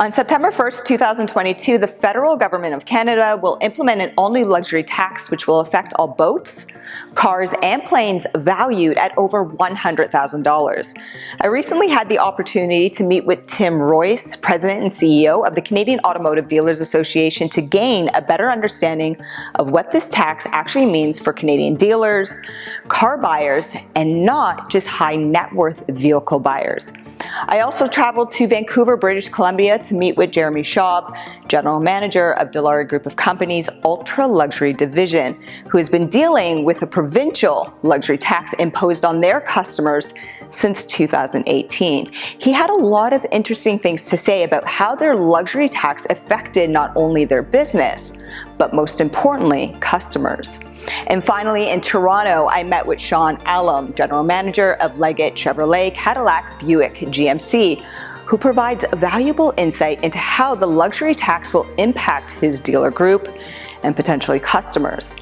On September 1st, 2022, the federal government of Canada will implement an all-new luxury tax which will affect all boats, cars, and planes valued at over $100,000. I recently had the opportunity to meet with Tim Royce, President and CEO of the Canadian Automotive Dealers Association, to gain a better understanding of what this tax actually means for Canadian dealers, car buyers, and not just high net worth vehicle buyers. I also traveled to Vancouver, British Columbia to meet with Jeremy Schaab, General Manager of Dilawri Group of Companies' ultra-luxury division, who has been dealing with a provincial luxury tax imposed on their customers since 2018. He had a lot of interesting things to say about how their luxury tax affected not only their business, but most importantly, customers. And finally, in Toronto, I met with Shawn Alam, General Manager of Leggat Chevrolet, Cadillac, Buick, GMC, who provides valuable insight into how the luxury tax will impact his dealer group and potentially customers.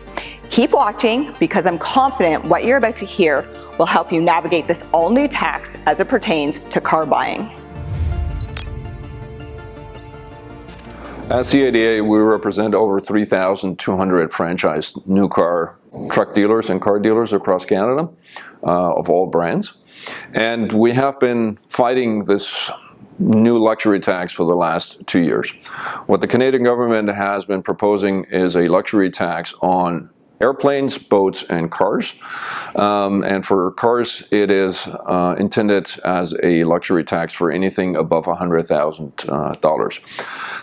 Keep watching, because I'm confident what you're about to hear will help you navigate this all-new tax as it pertains to car buying. At CADA, we represent over 3,200 franchised new car, truck dealers and car dealers across Canada of all brands. And we have been fighting this new luxury tax for the last 2 years. What the Canadian government has been proposing is a luxury tax on airplanes, boats, and cars. And for cars, it is intended as a luxury tax for anything above $100,000.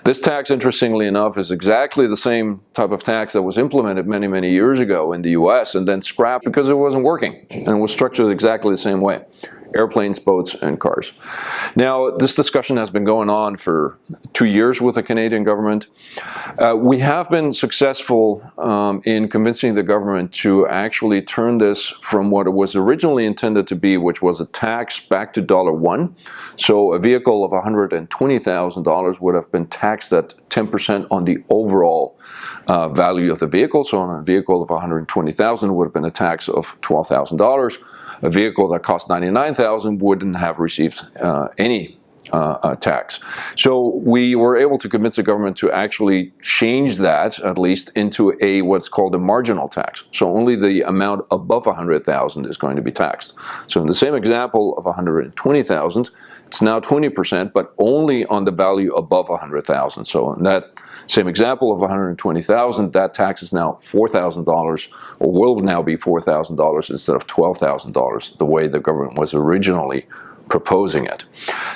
This tax, interestingly enough, is exactly the same type of tax that was implemented many, many years ago in the US and then scrapped because it wasn't working, and it was structured exactly the same way. Airplanes, boats, and cars. Now, this discussion has been going on for 2 years with the Canadian government. We have been successful in convincing the government to actually turn this from what it was originally intended to be, which was a tax, back to $1. So a vehicle of $120,000 would have been taxed at 10% on the overall value of the vehicle. So on a vehicle of $120,000 would have been a tax of $12,000. A vehicle that cost $99,000 wouldn't have received any tax. So we were able to convince the government to actually change that, at least, into what's called a marginal tax. So only the amount above $100,000 is going to be taxed. So in the same example of $120,000, it's now 20%, but only on the value above $100,000. So in that same example of $120,000, that tax is now $4,000, or will now be $4,000 instead of $12,000, the way the government was originally proposing it.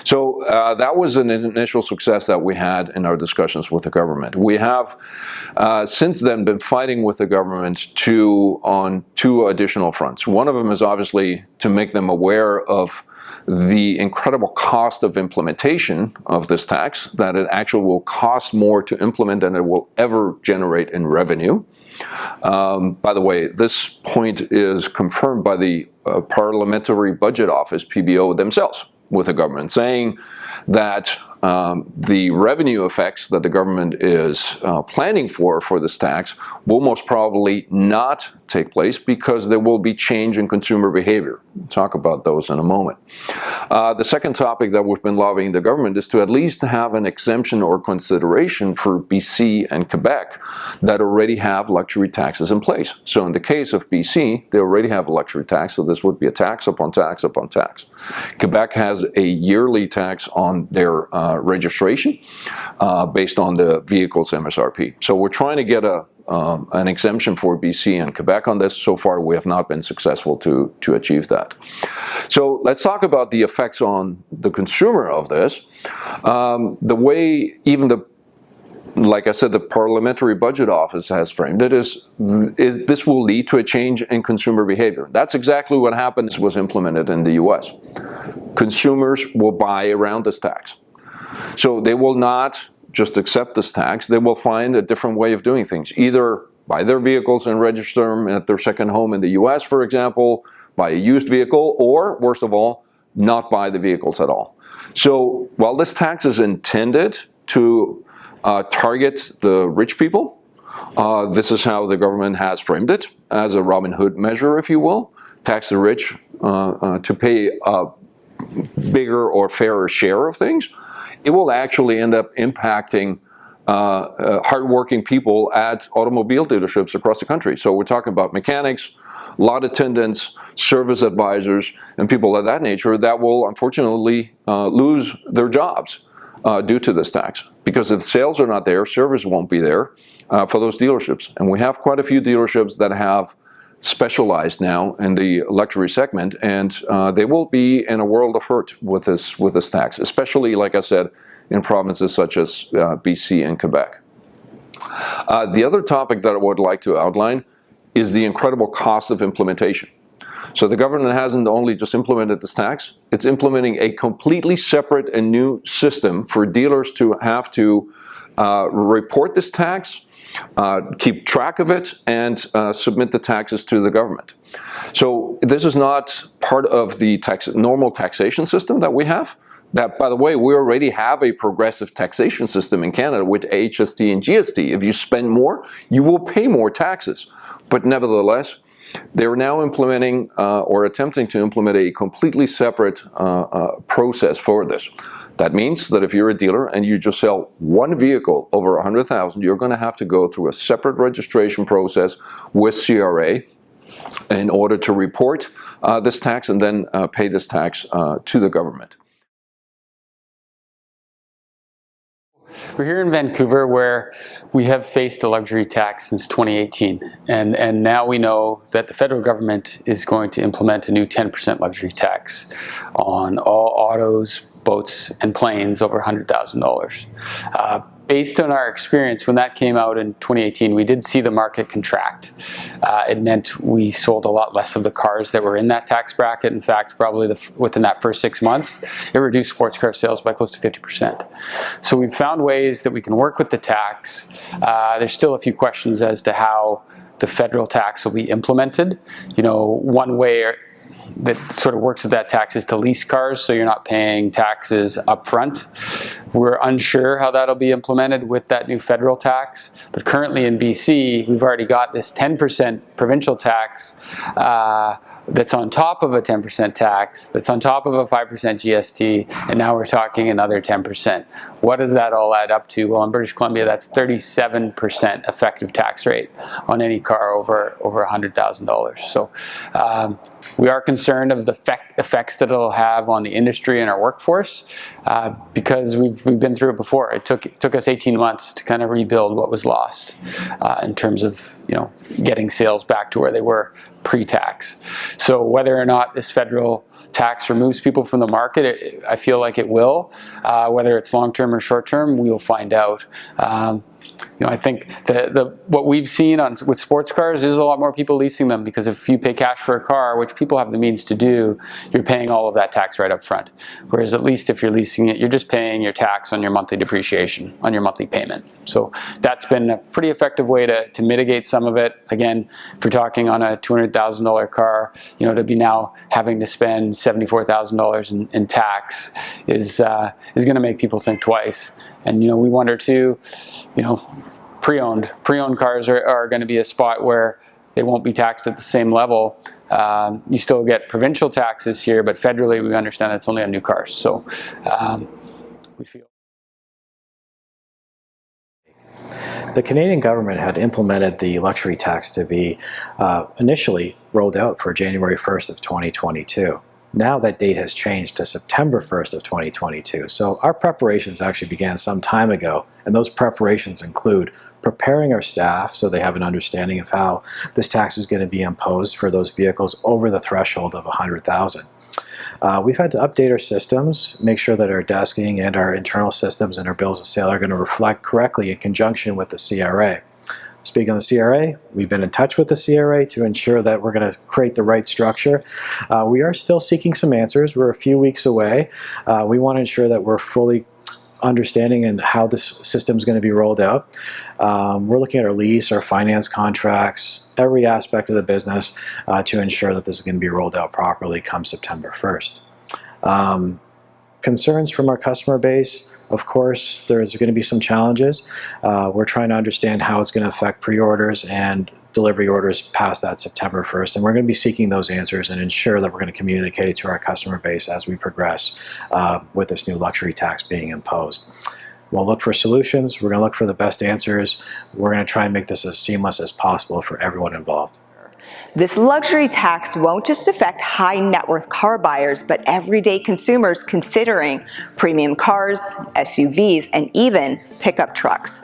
So that was an initial success that we had in our discussions with the government. We have since then been fighting with the government on two additional fronts. One of them is obviously to make them aware of the incredible cost of implementation of this tax, that it actually will cost more to implement than it will ever generate in revenue. By the way, this point is confirmed by the Parliamentary Budget Office, PBO, themselves with the government, saying that the revenue effects that the government is planning for this tax will most probably not take place because there will be change in consumer behavior. We'll talk about those in a moment. The second topic that we've been lobbying the government is to at least have an exemption or consideration for BC and Quebec that already have luxury taxes in place. So in the case of BC, they already have a luxury tax, so this would be a tax upon tax upon tax. Quebec has a yearly tax on their registration based on the vehicle's MSRP. So we're trying to get an exemption for BC and Quebec on this. So far, we have not been successful to achieve that. So let's talk about the effects on the consumer of this. The way like I said, the Parliamentary Budget Office has framed it is this will lead to a change in consumer behavior. That's exactly what happened. This was implemented in the US. Consumers will buy around this tax. So they will not just accept this tax. They will find a different way of doing things. Either buy their vehicles and register them at their second home in the US, for example, buy a used vehicle, or worst of all, not buy the vehicles at all. So while this tax is intended to target the rich people, this is how the government has framed it, as a Robin Hood measure, if you will. Tax the rich to pay a bigger or fairer share of things. it will actually end up impacting hardworking people at automobile dealerships across the country. So we're talking about mechanics, lot attendants, service advisors, and people of that nature that will unfortunately lose their jobs due to this tax. Because if sales are not there, service won't be there for those dealerships. And we have quite a few dealerships that have specialized now in the luxury segment, and they will be in a world of hurt with this tax, especially, like I said, in provinces such as BC and Quebec. The other topic that I would like to outline is the incredible cost of implementation. So the government hasn't only just implemented this tax, it's implementing a completely separate and new system for dealers to have to report this tax, keep track of it, and submit the taxes to the government. So this is not part of the normal taxation system that we have. That, by the way, we already have a progressive taxation system in Canada with HST and GST. If you spend more, you will pay more taxes. But nevertheless, they're now implementing or attempting to implement a completely separate process for this. That means that if you're a dealer and you just sell one vehicle over $100,000, you're going to have to go through a separate registration process with CRA in order to report this tax and then pay this tax to the government. We're here in Vancouver where we have faced a luxury tax since 2018, and now we know that the federal government is going to implement a new 10% luxury tax on all autos, boats, and planes over $100,000. Based on our experience, when that came out in 2018, we did see the market contract. It meant we sold a lot less of the cars that were in that tax bracket. In fact, probably within that first 6 months, it reduced sports car sales by close to 50%. So we've found ways that we can work with the tax. There's still a few questions as to how the federal tax will be implemented. You know, one way that sort of works with that tax is to lease cars, so you're not paying taxes up front. We're unsure how that'll be implemented with that new federal tax, but currently in BC, we've already got this 10% provincial tax that's on top of a 10% tax, that's on top of a 5% GST, and now we're talking another 10%. What does that all add up to? Well, in British Columbia, that's 37% effective tax rate on any car over $100,000. So we are concerned of the effects that it'll have on the industry and our workforce because we've been through it before. It took us 18 months to kind of rebuild what was lost in terms of, you know, getting sales back to where they were pre-tax. So whether or not this federal tax removes people from the market, I feel like it will. Whether it's long-term or short-term, we'll find out. You know, I think what we've seen with sports cars is a lot more people leasing them, because if you pay cash for a car, which people have the means to do, you're paying all of that tax right up front. Whereas at least if you're leasing it, you're just paying your tax on your monthly depreciation, on your monthly payment. So that's been a pretty effective way to mitigate some of it. Again, if we're talking on a $200,000 car, you know, to be now having to spend $74,000 in tax is going to make people think twice. And, you know, we wonder too, you know, pre-owned cars are going to be a spot where they won't be taxed at the same level. You still get provincial taxes here, but federally we understand it's only on new cars. So we feel. The Canadian government had implemented the luxury tax to be initially rolled out for January 1st of 2022. Now that date has changed to September 1st of 2022. So our preparations actually began some time ago, and those preparations include preparing our staff so they have an understanding of how this tax is going to be imposed for those vehicles over the threshold of $100,000. We've had to update our systems, make sure that our desking and our internal systems and our bills of sale are going to reflect correctly in conjunction with the CRA. Speaking of the CRA, we've been in touch with the CRA to ensure that we're going to create the right structure. We are still seeking some answers. We're a few weeks away. We want to ensure that we're fully understanding and how this system is going to be rolled out. We're looking at our lease, our finance contracts, every aspect of the business to ensure that this is going to be rolled out properly come September 1st. Concerns from our customer base, of course, there's going to be some challenges. We're trying to understand how it's going to affect pre-orders and delivery orders past that September 1st, and we're going to be seeking those answers and ensure that we're going to communicate it to our customer base as we progress with this new luxury tax being imposed. We'll look for solutions, we're going to look for the best answers, we're going to try and make this as seamless as possible for everyone involved. This luxury tax won't just affect high net worth car buyers, but everyday consumers considering premium cars, SUVs, and even pickup trucks.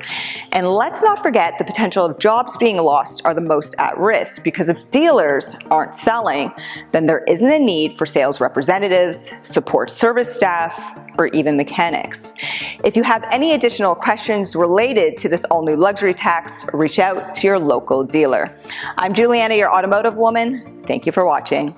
And let's not forget the potential of jobs being lost are the most at risk, because if dealers aren't selling, then there isn't a need for sales representatives, support service staff, or even mechanics. If you have any additional questions related to this all-new luxury tax, reach out to your local dealer. I'm Juliana, your automotive woman. Thank you for watching.